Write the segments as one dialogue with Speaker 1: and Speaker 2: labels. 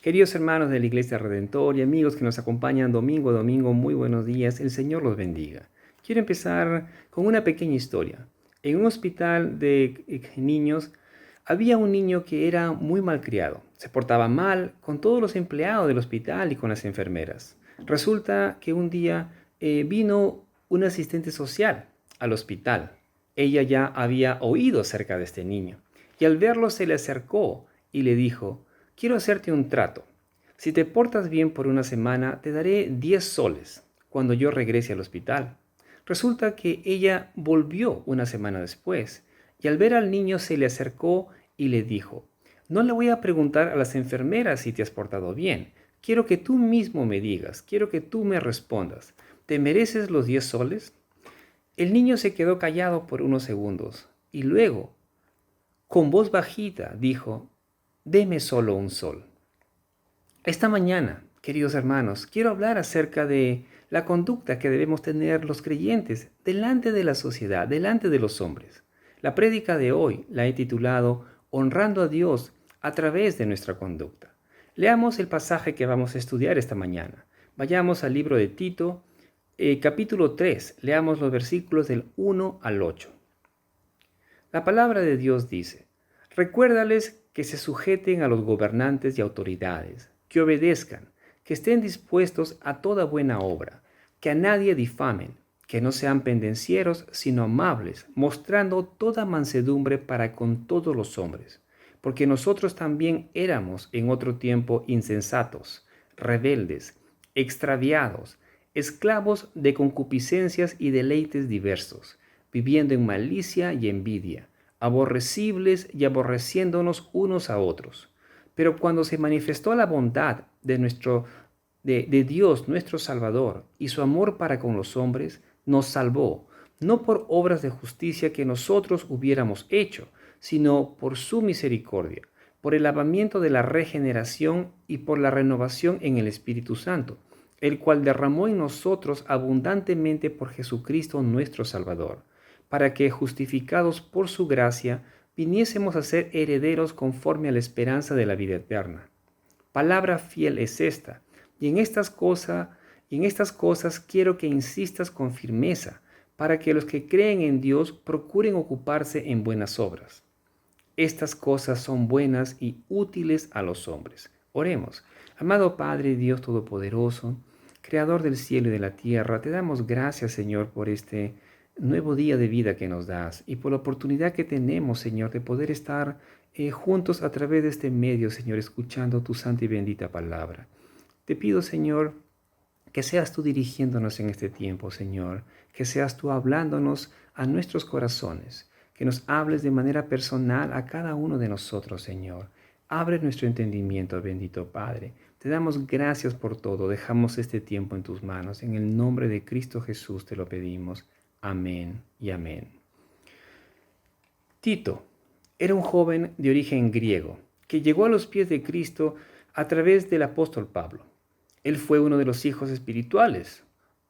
Speaker 1: Queridos hermanos de la Iglesia Redentor y amigos que nos acompañan domingo a domingo, muy buenos días, el Señor los bendiga. Quiero empezar con una pequeña historia. En un hospital de niños había un niño que era muy malcriado. Se portaba mal con todos los empleados del hospital y con las enfermeras. Resulta que un día vino una asistente social al hospital. Ella ya había oído acerca de este niño y al verlo se le acercó y le dijo: quiero hacerte un trato. Si te portas bien por una semana, te daré 10 soles cuando yo regrese al hospital. Resulta que ella volvió una semana después y al ver al niño se le acercó y le dijo: no le voy a preguntar a las enfermeras si te has portado bien. Quiero que tú mismo me digas, quiero que tú me respondas. ¿Te mereces los 10 soles? El niño se quedó callado por unos segundos y luego, con voz bajita, dijo: deme solo un sol. Esta mañana, queridos hermanos, quiero hablar acerca de la conducta que debemos tener los creyentes delante de la sociedad, delante de los hombres. La prédica de hoy la he titulado Honrando a Dios a través de nuestra conducta. Leamos el pasaje que vamos a estudiar esta mañana. Vayamos al libro de Tito, capítulo 3. Leamos los versículos del 1 al 8. La palabra de Dios dice: recuérdales que se sujeten a los gobernantes y autoridades, que obedezcan, que estén dispuestos a toda buena obra, que a nadie difamen, que no sean pendencieros, sino amables, mostrando toda mansedumbre para con todos los hombres. Porque nosotros también éramos en otro tiempo insensatos, rebeldes, extraviados, esclavos de concupiscencias y deleites diversos, viviendo en malicia y envidia, aborrecibles y aborreciéndonos unos a otros. Pero cuando se manifestó la bondad de Dios nuestro Salvador y su amor para con los hombres, nos salvó, no por obras de justicia que nosotros hubiéramos hecho, sino por su misericordia, por el lavamiento de la regeneración y por la renovación en el Espíritu Santo, el cual derramó en nosotros abundantemente por Jesucristo nuestro Salvador, para que, justificados por su gracia, viniésemos a ser herederos conforme a la esperanza de la vida eterna. Palabra fiel es esta, y en estas cosas quiero que insistas con firmeza, para que los que creen en Dios procuren ocuparse en buenas obras. Estas cosas son buenas y útiles a los hombres. Oremos. Amado Padre, Dios Todopoderoso, Creador del cielo y de la tierra, te damos gracias, Señor, por este nuevo día de vida que nos das y por la oportunidad que tenemos, Señor, de poder estar juntos a través de este medio, Señor, escuchando tu santa y bendita palabra. Te pido, Señor, que seas tú dirigiéndonos en este tiempo, Señor, que seas tú hablándonos a nuestros corazones, que nos hables de manera personal a cada uno de nosotros, Señor. Abre nuestro entendimiento, bendito Padre. Te damos gracias por todo. Dejamos este tiempo en tus manos. En el nombre de Cristo Jesús te lo pedimos. Amén y amén. Tito era un joven de origen griego que llegó a los pies de Cristo a través del apóstol Pablo. Él fue uno de los hijos espirituales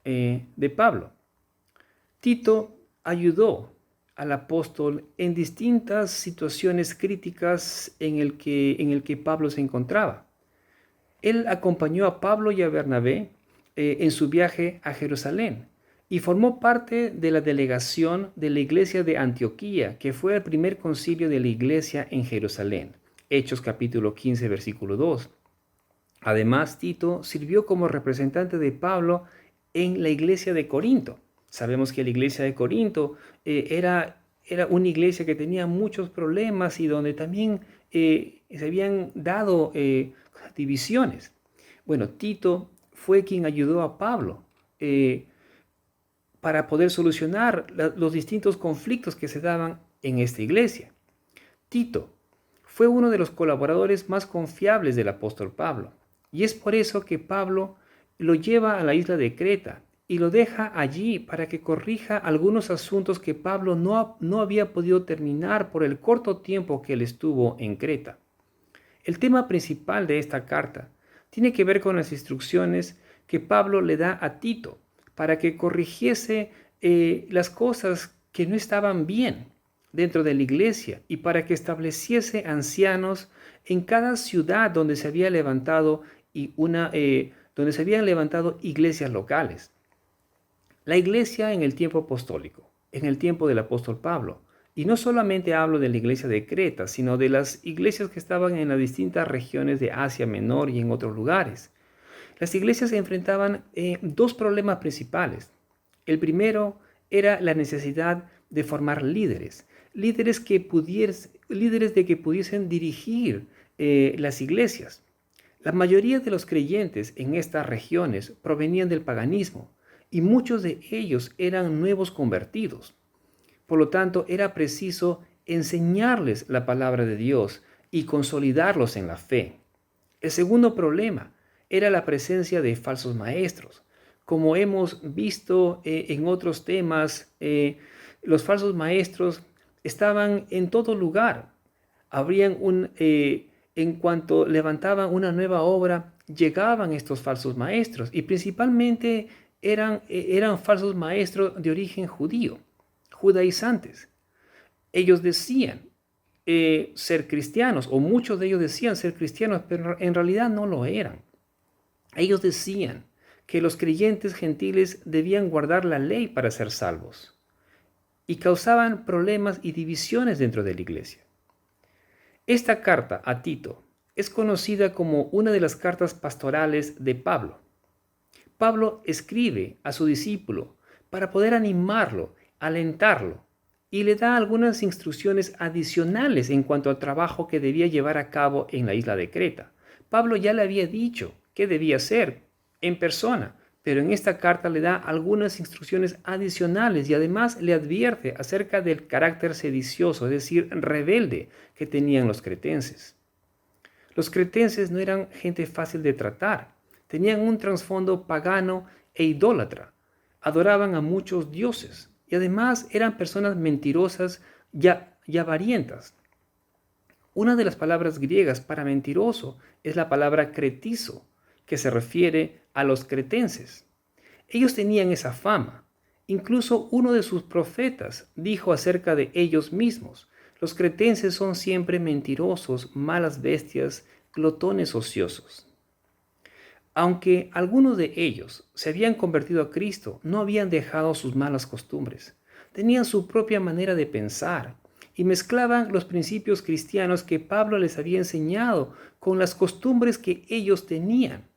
Speaker 1: de Pablo. Tito ayudó al apóstol en distintas situaciones críticas en el que Pablo se encontraba. Él acompañó a Pablo y a Bernabé en su viaje a Jerusalén y formó parte de la delegación de la iglesia de Antioquía, que fue el primer concilio de la iglesia en Jerusalén. Hechos capítulo 15, versículo 2. Además, Tito sirvió como representante de Pablo en la iglesia de Corinto. Sabemos que la iglesia de Corinto era una iglesia que tenía muchos problemas y donde también se habían dado divisiones. Bueno, Tito fue quien ayudó a Pablo para poder solucionar los distintos conflictos que se daban en esta iglesia. Tito fue uno de los colaboradores más confiables del apóstol Pablo, y es por eso que Pablo lo lleva a la isla de Creta y lo deja allí para que corrija algunos asuntos que Pablo no había podido terminar por el corto tiempo que él estuvo en Creta. El tema principal de esta carta tiene que ver con las instrucciones que Pablo le da a Tito para que corrigiese las cosas que no estaban bien. dentro de la iglesia y para que estableciese ancianos en cada ciudad donde se había levantado donde se habían levantado iglesias locales. La iglesia en el tiempo apostólico, en el tiempo del apóstol Pablo, y no solamente hablo de la iglesia de Creta, sino de las iglesias que estaban en las distintas regiones de Asia Menor y en otros lugares. Las iglesias se enfrentaban dos problemas principales. El primero era la necesidad de formar líderes, líderes de que pudiesen dirigir las iglesias. La mayoría de los creyentes en estas regiones provenían del paganismo y muchos de ellos eran nuevos convertidos. Por lo tanto, era preciso enseñarles la palabra de Dios y consolidarlos en la fe. El segundo problema era la presencia de falsos maestros. Como hemos visto en otros temas, los falsos maestros estaban en todo lugar. En cuanto levantaban una nueva obra, llegaban estos falsos maestros y principalmente eran falsos maestros de origen judío, judaizantes. Ellos decían ser cristianos, o muchos de ellos decían ser cristianos, pero en realidad no lo eran. Ellos decían que los creyentes gentiles debían guardar la ley para ser salvos y causaban problemas y divisiones dentro de la iglesia. Esta carta a Tito es conocida como una de las cartas pastorales de Pablo. Pablo escribe a su discípulo para poder animarlo, alentarlo, y le da algunas instrucciones adicionales en cuanto al trabajo que debía llevar a cabo en la isla de Creta. Pablo ya le había dicho qué debía hacer en persona, pero en esta carta le da algunas instrucciones adicionales y además le advierte acerca del carácter sedicioso, es decir, rebelde, que tenían los cretenses. Los cretenses no eran gente fácil de tratar, tenían un trasfondo pagano e idólatra, adoraban a muchos dioses y además eran personas mentirosas y avarientas. Una de las palabras griegas para mentiroso es la palabra cretizo, que se refiere a los cretenses. Ellos tenían esa fama. Incluso uno de sus profetas dijo acerca de ellos mismos: los cretenses son siempre mentirosos, malas bestias, glotones ociosos. Aunque algunos de ellos se habían convertido a Cristo, no habían dejado sus malas costumbres. Tenían su propia manera de pensar y mezclaban los principios cristianos que Pablo les había enseñado con las costumbres que ellos tenían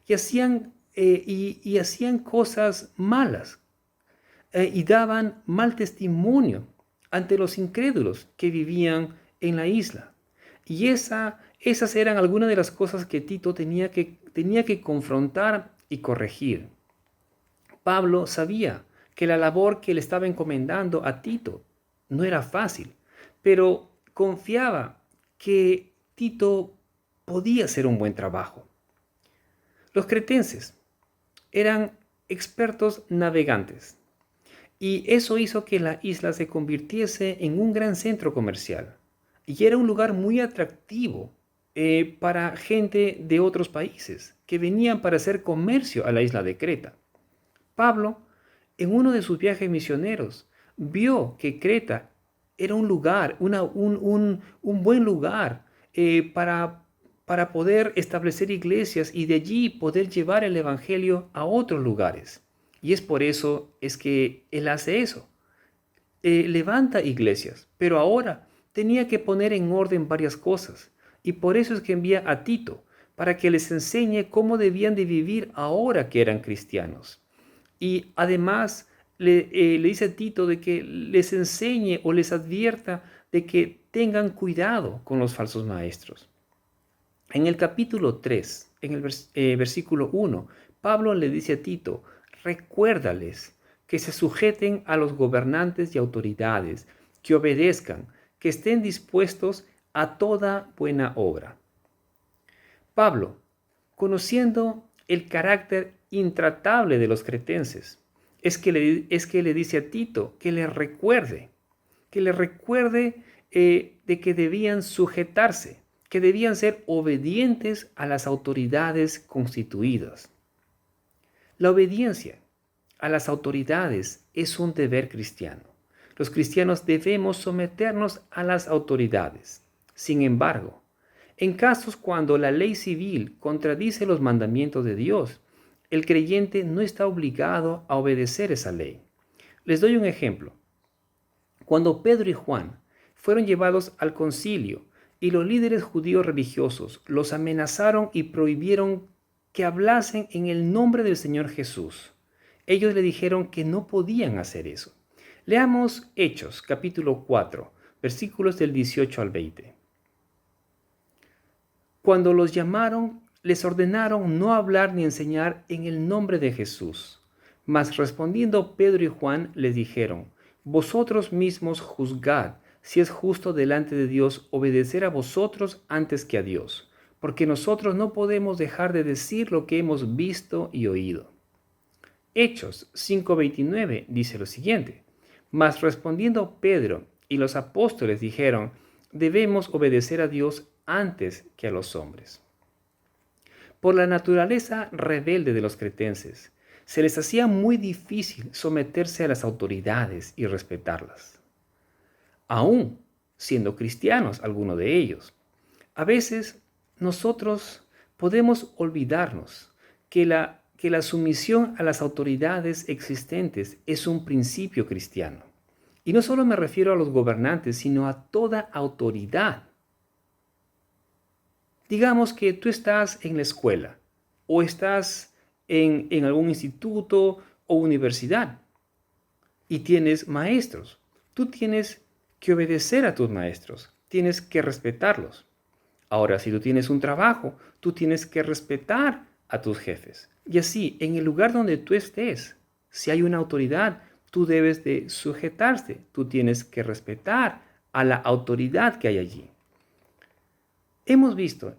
Speaker 1: y hacían cosas malas y daban mal testimonio ante los incrédulos que vivían en la isla. Y esas eran algunas de las cosas que Tito tenía que confrontar y corregir. Pablo sabía que la labor que le estaba encomendando a Tito no era fácil, pero confiaba que Tito podía hacer un buen trabajo. Los cretenses eran expertos navegantes y eso hizo que la isla se convirtiese en un gran centro comercial y era un lugar muy atractivo para gente de otros países que venían para hacer comercio a la isla de Creta. Pablo, en uno de sus viajes misioneros, vio que Creta era un lugar, un buen lugar para poder establecer iglesias y de allí poder llevar el evangelio a otros lugares. Y es por eso es que él hace eso. Levanta iglesias, pero ahora tenía que poner en orden varias cosas. Y por eso es que envía a Tito, para que les enseñe cómo debían de vivir ahora que eran cristianos. Y además le dice a Tito de que les enseñe o les advierta de que tengan cuidado con los falsos maestros. En el capítulo 3, en el versículo 1, Pablo le dice a Tito: recuérdales que se sujeten a los gobernantes y autoridades, que obedezcan, que estén dispuestos a toda buena obra. Pablo, conociendo el carácter intratable de los cretenses, es que le dice a Tito que le recuerde de que debían sujetarse, que debían ser obedientes a las autoridades constituidas. La obediencia a las autoridades es un deber cristiano. Los cristianos debemos someternos a las autoridades. Sin embargo, en casos cuando la ley civil contradice los mandamientos de Dios, el creyente no está obligado a obedecer esa ley. Les doy un ejemplo. Cuando Pedro y Juan fueron llevados al concilio y los líderes judíos religiosos los amenazaron y prohibieron que hablasen en el nombre del Señor Jesús, ellos le dijeron que no podían hacer eso. Leamos Hechos, capítulo 4, versículos del 18 al 20. Cuando los llamaron, les ordenaron no hablar ni enseñar en el nombre de Jesús. Mas respondiendo Pedro y Juan les dijeron: vosotros mismos juzgad si es justo delante de Dios obedecer a vosotros antes que a Dios, porque nosotros no podemos dejar de decir lo que hemos visto y oído. Hechos 5:29 dice lo siguiente: mas respondiendo Pedro y los apóstoles dijeron: debemos obedecer a Dios antes que a los hombres. Por la naturaleza rebelde de los cretenses, se les hacía muy difícil someterse a las autoridades y respetarlas. Aún siendo cristianos algunos de ellos, a veces nosotros podemos olvidarnos que la sumisión a las autoridades existentes es un principio cristiano. Y no solo me refiero a los gobernantes, sino a toda autoridad. Digamos que tú estás en la escuela o estás en algún instituto o universidad y tienes maestros. Tú tienes que obedecer a tus maestros, tienes que respetarlos. Ahora, si tú tienes un trabajo, tú tienes que respetar a tus jefes. Y así, en el lugar donde tú estés, si hay una autoridad, tú debes de sujetarte, tú tienes que respetar a la autoridad que hay allí. Hemos visto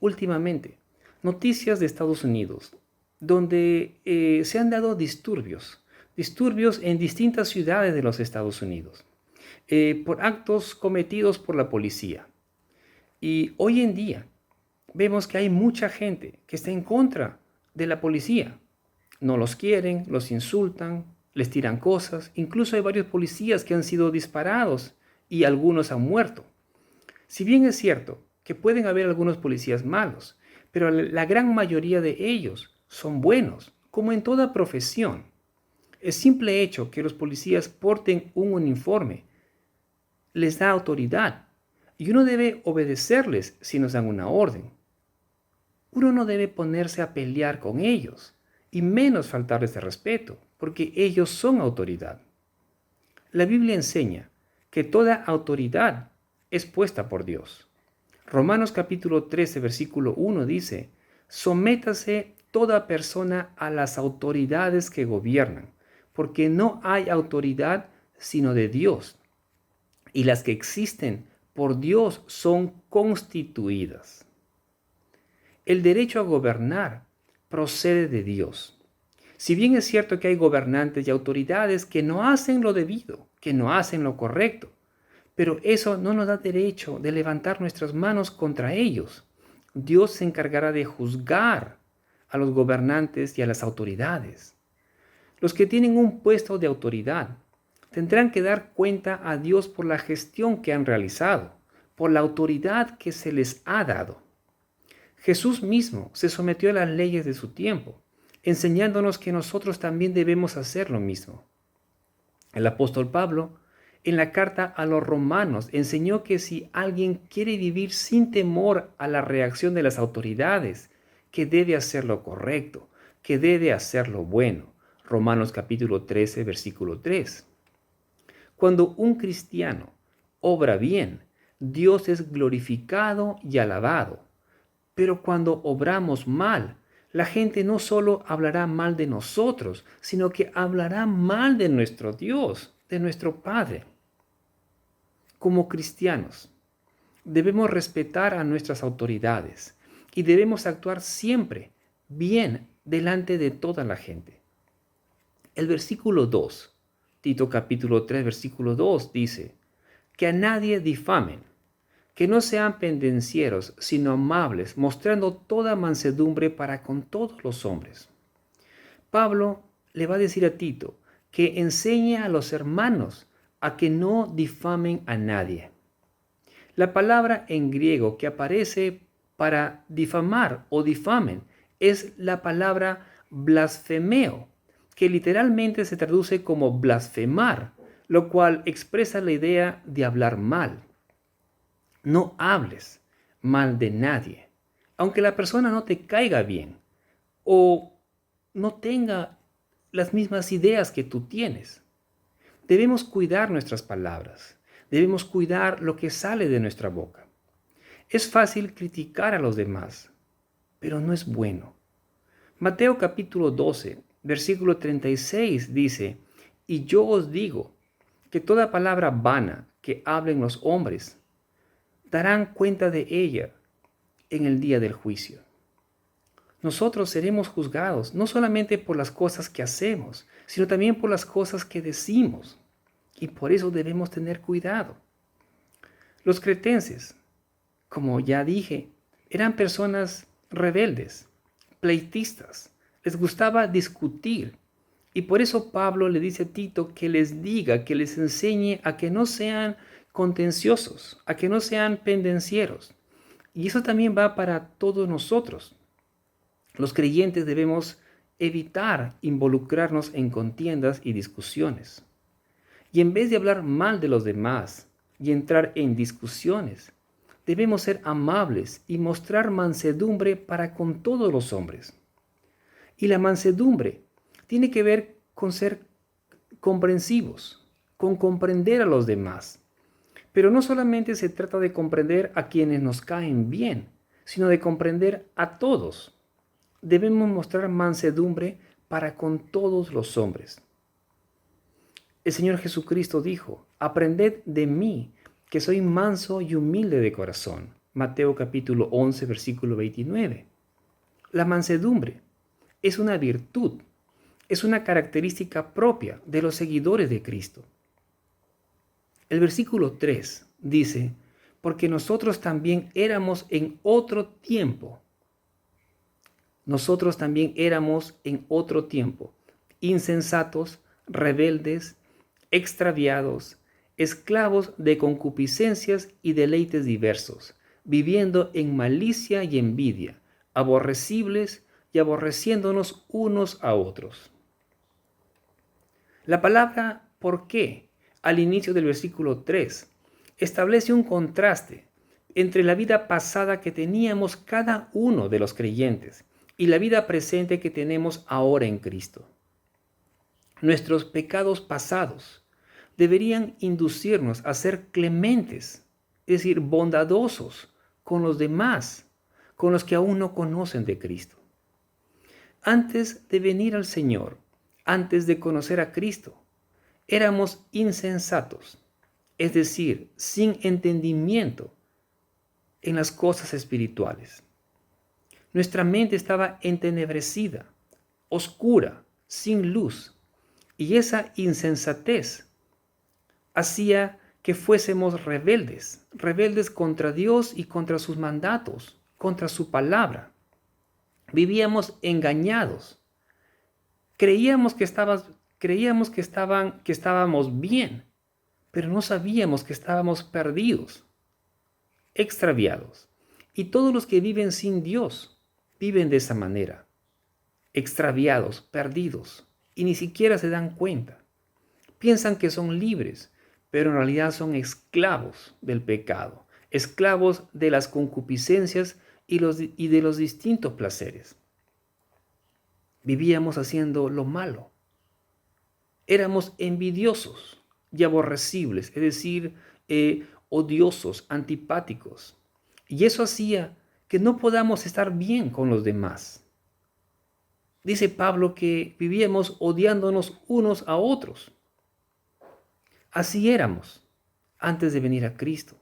Speaker 1: últimamente noticias de Estados Unidos donde se han dado disturbios en distintas ciudades de los Estados Unidos por actos cometidos por la policía. Y hoy en día vemos que hay mucha gente que está en contra de la policía. No los quieren, los insultan, les tiran cosas. Incluso hay varios policías que han sido disparados y algunos han muerto. Si bien es cierto que pueden haber algunos policías malos, pero la gran mayoría de ellos son buenos, como en toda profesión. El simple hecho que los policías porten un uniforme les da autoridad y uno debe obedecerles si nos dan una orden. Uno no debe ponerse a pelear con ellos y menos faltarles de respeto, porque ellos son autoridad. La Biblia enseña que toda autoridad es puesta por Dios. Romanos capítulo 13, versículo 1 dice: sométase toda persona a las autoridades que gobiernan, porque no hay autoridad sino de Dios, y las que existen por Dios son constituidas. El derecho a gobernar procede de Dios. Si bien es cierto que hay gobernantes y autoridades que no hacen lo debido, que no hacen lo correcto, pero eso no nos da derecho de levantar nuestras manos contra ellos. Dios se encargará de juzgar a los gobernantes y a las autoridades. Los que tienen un puesto de autoridad tendrán que dar cuenta a Dios por la gestión que han realizado, por la autoridad que se les ha dado. Jesús mismo se sometió a las leyes de su tiempo, enseñándonos que nosotros también debemos hacer lo mismo. El apóstol Pablo, en la carta a los romanos, enseñó que si alguien quiere vivir sin temor a la reacción de las autoridades, que debe hacer lo correcto, que debe hacer lo bueno. Romanos capítulo 13, versículo 3. Cuando un cristiano obra bien, Dios es glorificado y alabado. Pero cuando obramos mal, la gente no solo hablará mal de nosotros, sino que hablará mal de nuestro Dios, de nuestro Padre. Como cristianos, debemos respetar a nuestras autoridades y debemos actuar siempre bien delante de toda la gente. El versículo 2, Tito capítulo 3, versículo 2 dice: que a nadie difamen, que no sean pendencieros, sino amables, mostrando toda mansedumbre para con todos los hombres. Pablo le va a decir a Tito que enseñe a los hermanos a que no difamen a nadie. La palabra en griego que aparece para difamar o difamen es la palabra blasfemeo, que literalmente se traduce como blasfemar, lo cual expresa la idea de hablar mal. No hables mal de nadie, aunque la persona no te caiga bien o no tenga las mismas ideas que tú tienes. Debemos cuidar nuestras palabras, debemos cuidar lo que sale de nuestra boca. Es fácil criticar a los demás, pero no es bueno. Mateo capítulo 12, versículo 36 dice, y yo os digo que toda palabra vana que hablen los hombres, darán cuenta de ella en el día del juicio. Nosotros seremos juzgados no solamente por las cosas que hacemos, sino también por las cosas que decimos. Y por eso debemos tener cuidado. Los cretenses, como ya dije, eran personas rebeldes, pleitistas. Les gustaba discutir. Y por eso Pablo le dice a Tito que les diga, que les enseñe a que no sean contenciosos, a que no sean pendencieros. Y eso también va para todos nosotros. Los creyentes debemos evitar involucrarnos en contiendas y discusiones. Y en vez de hablar mal de los demás y entrar en discusiones, debemos ser amables y mostrar mansedumbre para con todos los hombres. Y la mansedumbre tiene que ver con ser comprensivos, con comprender a los demás. Pero no solamente se trata de comprender a quienes nos caen bien, sino de comprender a todos. Debemos mostrar mansedumbre para con todos los hombres. El Señor Jesucristo dijo, aprended de mí, que soy manso y humilde de corazón. Mateo capítulo 11, versículo 29. La mansedumbre es una virtud, es una característica propia de los seguidores de Cristo. El versículo 3 dice, porque nosotros también éramos en otro tiempo. Nosotros también éramos en otro tiempo insensatos, rebeldes, extraviados, esclavos de concupiscencias y deleites diversos, viviendo en malicia y envidia, aborrecibles y aborreciéndonos unos a otros. La palabra ¿por qué? Al inicio del versículo 3 establece un contraste entre la vida pasada que teníamos cada uno de los creyentes y la vida presente que tenemos ahora en Cristo. Nuestros pecados pasados deberían inducirnos a ser clementes, es decir, bondadosos con los demás, con los que aún no conocen de Cristo. Antes de venir al Señor, antes de conocer a Cristo, éramos insensatos, es decir, sin entendimiento en las cosas espirituales. Nuestra mente estaba entenebrecida, oscura, sin luz, y esa insensatez hacía que fuésemos rebeldes, rebeldes contra Dios y contra sus mandatos, contra su palabra. Vivíamos engañados. Creíamos que estábamos bien, pero no sabíamos que estábamos perdidos, extraviados. Y todos los que viven sin Dios viven de esa manera, extraviados, perdidos, y ni siquiera se dan cuenta. Piensan que son libres, pero en realidad son esclavos del pecado, esclavos de las concupiscencias y de los distintos placeres. Vivíamos haciendo lo malo. Éramos envidiosos y aborrecibles, es decir, odiosos, antipáticos. Y eso hacía que no podamos estar bien con los demás. Dice Pablo que vivíamos odiándonos unos a otros. Así éramos antes de venir a Cristo.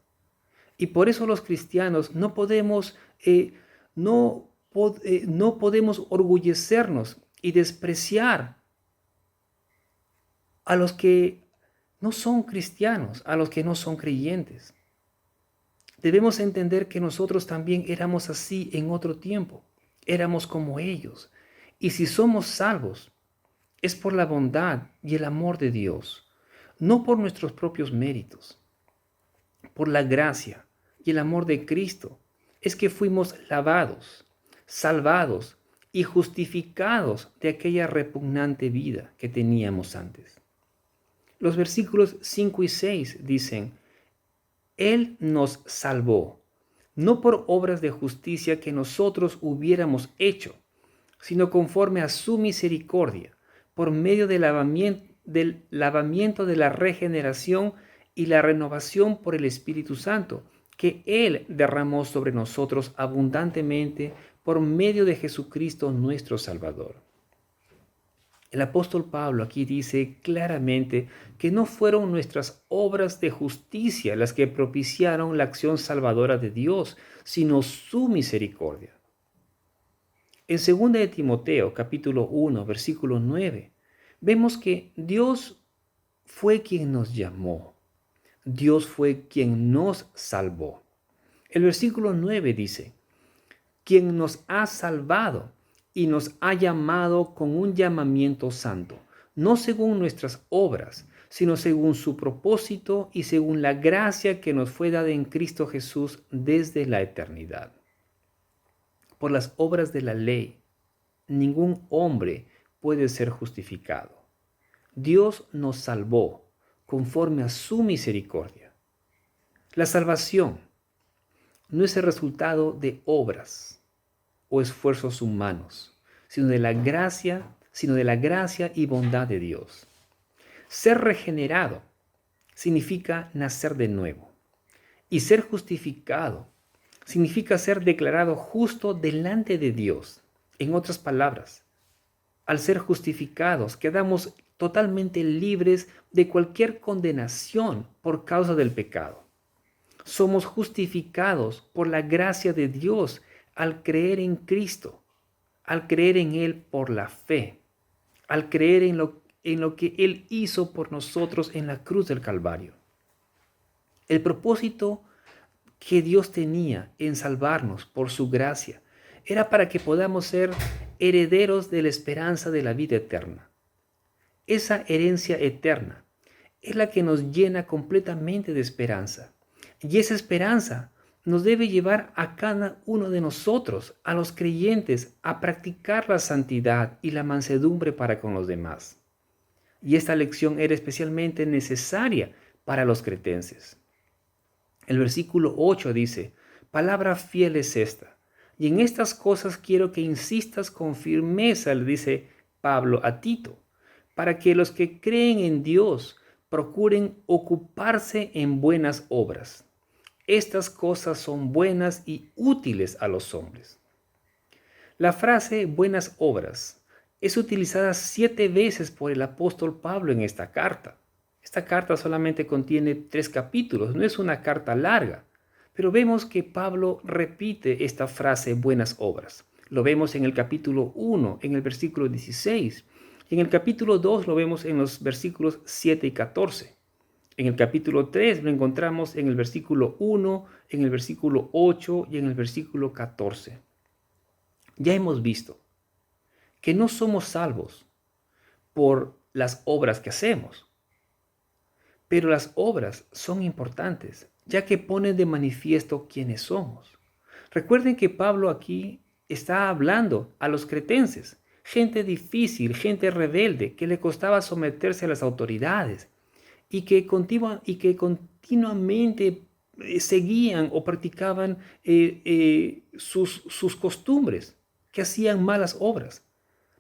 Speaker 1: Y por eso los cristianos no podemos orgullecernos y despreciar a los que no son cristianos, a los que no son creyentes. Debemos entender que nosotros también éramos así en otro tiempo. Éramos como ellos. Y si somos salvos, es por la bondad y el amor de Dios, no por nuestros propios méritos. Por la gracia y el amor de Cristo es que fuimos lavados, salvados y justificados de aquella repugnante vida que teníamos antes. Los versículos 5 y 6 dicen: Él nos salvó, no por obras de justicia que nosotros hubiéramos hecho, sino conforme a su misericordia, por medio del lavamiento de la regeneración y la renovación por el Espíritu Santo, que Él derramó sobre nosotros abundantemente por medio de Jesucristo nuestro Salvador. El apóstol Pablo aquí dice claramente que no fueron nuestras obras de justicia las que propiciaron la acción salvadora de Dios, sino su misericordia. En 2 de Timoteo, capítulo 1, versículo 9, vemos que Dios fue quien nos llamó. Dios fue quien nos salvó. El versículo 9 dice: quien nos ha salvado y nos ha llamado con un llamamiento santo, no según nuestras obras, sino según su propósito y según la gracia que nos fue dada en Cristo Jesús desde la eternidad. Por las obras de la ley, ningún hombre puede ser justificado. Dios nos salvó conforme a su misericordia. La salvación no es el resultado de obras o esfuerzos humanos, sino de la gracia y bondad de Dios. Ser regenerado significa nacer de nuevo, y ser justificado significa ser declarado justo delante de Dios. En otras palabras, al ser justificados, quedamos totalmente libres de cualquier condenación por causa del pecado. Somos justificados por la gracia de Dios al creer en Cristo, al creer en Él por la fe, al creer en lo que Él hizo por nosotros en la cruz del Calvario. El propósito que Dios tenía en salvarnos por su gracia era para que podamos ser herederos de la esperanza de la vida eterna. Esa herencia eterna es la que nos llena completamente de esperanza. Y esa esperanza nos debe llevar a cada uno de nosotros, a los creyentes, a practicar la santidad y la mansedumbre para con los demás. Y esta lección era especialmente necesaria para los cretenses. El versículo 8 dice: palabra fiel es esta, y en estas cosas quiero que insistas con firmeza, le dice Pablo a Tito, para que los que creen en Dios procuren ocuparse en buenas obras. Estas cosas son buenas y útiles a los hombres. La frase buenas obras es utilizada 7 veces por el apóstol Pablo en esta carta. Esta carta solamente contiene 3 capítulos, no es una carta larga, pero vemos que Pablo repite esta frase buenas obras. Lo vemos en el capítulo 1, en el versículo 16, y en el capítulo 2 lo vemos en los versículos 7 y 14. En el capítulo 3 lo encontramos en el versículo 1, en el versículo 8 y en el versículo 14. Ya hemos visto que no somos salvos por las obras que hacemos, pero las obras son importantes, ya que ponen de manifiesto quiénes somos. Recuerden que Pablo aquí está hablando a los cretenses, gente difícil, gente rebelde, que le costaba someterse a las autoridades y que continuamente seguían o practicaban sus costumbres, que hacían malas obras.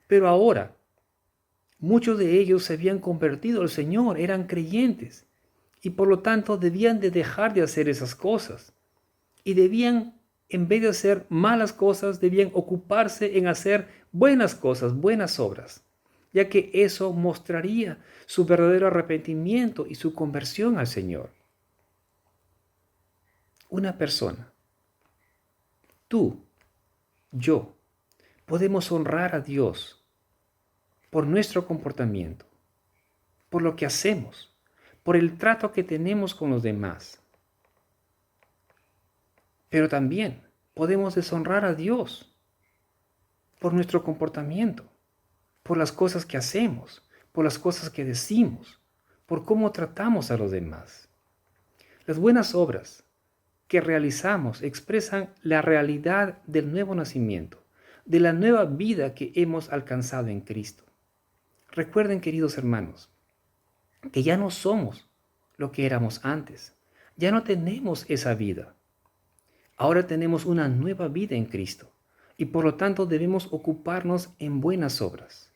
Speaker 1: Pero ahora, muchos de ellos se habían convertido al Señor, eran creyentes, y por lo tanto debían de dejar de hacer esas cosas. Y debían, en vez de hacer malas cosas, debían ocuparse en hacer buenas cosas, buenas obras, ya que eso mostraría su verdadero arrepentimiento y su conversión al Señor. Una persona, tú, yo, podemos honrar a Dios por nuestro comportamiento, por lo que hacemos, por el trato que tenemos con los demás. Pero también podemos deshonrar a Dios por nuestro comportamiento, por las cosas que hacemos, por las cosas que decimos, por cómo tratamos a los demás. Las buenas obras que realizamos expresan la realidad del nuevo nacimiento, de la nueva vida que hemos alcanzado en Cristo. Recuerden, queridos hermanos, que ya no somos lo que éramos antes. Ya no tenemos esa vida. Ahora tenemos una nueva vida en Cristo y por lo tanto debemos ocuparnos en buenas obras,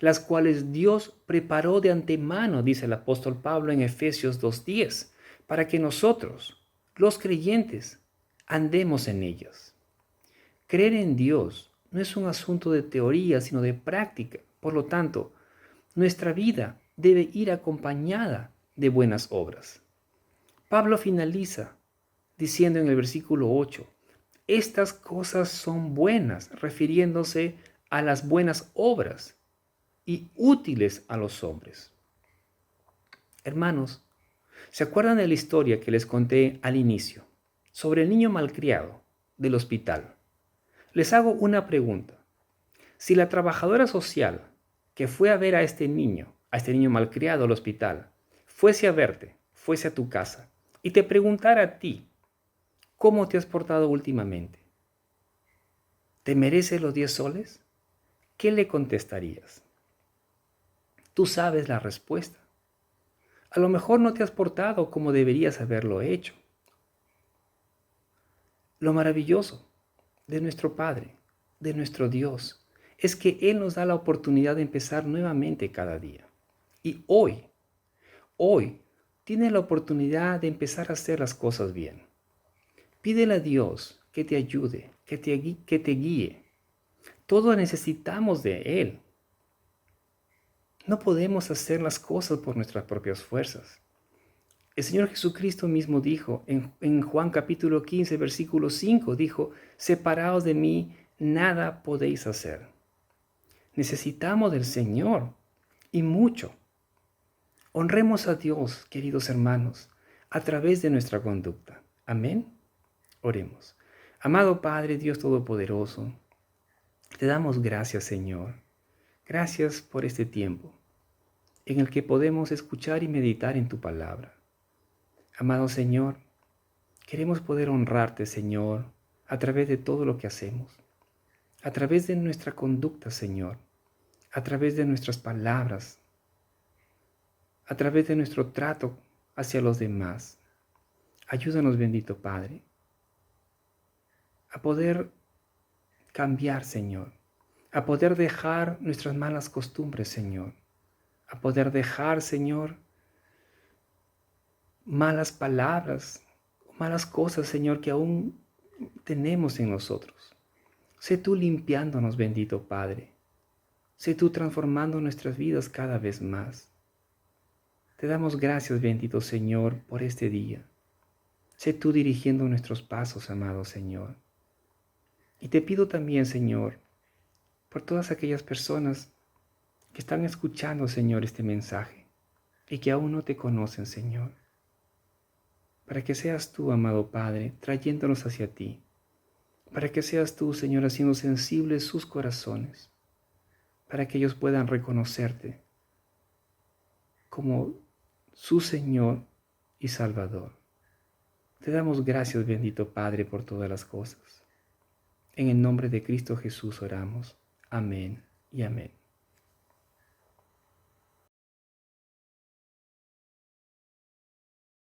Speaker 1: las cuales Dios preparó de antemano, dice el apóstol Pablo en Efesios 2:10, para que nosotros, los creyentes, andemos en ellas. Creer en Dios no es un asunto de teoría, sino de práctica. Por lo tanto, nuestra vida debe ir acompañada de buenas obras. Pablo finaliza diciendo en el versículo 8, estas cosas son buenas, refiriéndose a las buenas obras y útiles a los hombres. Hermanos, ¿se acuerdan de la historia que les conté al inicio sobre el niño malcriado del hospital? Les hago una pregunta. Si la trabajadora social que fue a ver a este niño malcriado al hospital, fuese a verte, fuese a tu casa y te preguntara a ti, ¿cómo te has portado últimamente? ¿Te mereces los 10 soles? ¿Qué le contestarías? Tú sabes la respuesta. A lo mejor no te has portado como deberías haberlo hecho. Lo maravilloso de nuestro Padre, de nuestro Dios, es que Él nos da la oportunidad de empezar nuevamente cada día. Y hoy, tienes la oportunidad de empezar a hacer las cosas bien. Pídele a Dios que te ayude, que te guíe. Todos necesitamos de Él. No podemos hacer las cosas por nuestras propias fuerzas. El Señor Jesucristo mismo dijo en Juan capítulo 15, versículo 5, dijo, separados de mí, nada podéis hacer. Necesitamos del Señor y mucho. Honremos a Dios, queridos hermanos, a través de nuestra conducta. Amén. Oremos. Amado Padre, Dios Todopoderoso, te damos gracias, Señor. Gracias por este tiempo en el que podemos escuchar y meditar en tu palabra. Amado Señor, queremos poder honrarte, Señor, a través de todo lo que hacemos, a través de nuestra conducta, Señor, a través de nuestras palabras, a través de nuestro trato hacia los demás. Ayúdanos, bendito Padre, a poder cambiar, Señor, a poder dejar nuestras malas costumbres, Señor, a poder dejar, Señor, malas palabras, malas cosas, Señor, que aún tenemos en nosotros. Sé tú limpiándonos, bendito Padre. Sé tú transformando nuestras vidas cada vez más. Te damos gracias, bendito Señor, por este día. Sé tú dirigiendo nuestros pasos, amado Señor. Y te pido también, Señor, por todas aquellas personas que están escuchando, Señor, este mensaje y que aún no te conocen, Señor, para que seas tú, amado Padre, trayéndonos hacia ti, para que seas tú, Señor, haciendo sensibles sus corazones, para que ellos puedan reconocerte como su Señor y Salvador. Te damos gracias, bendito Padre, por todas las cosas. En el nombre de Cristo Jesús oramos. Amén y amén.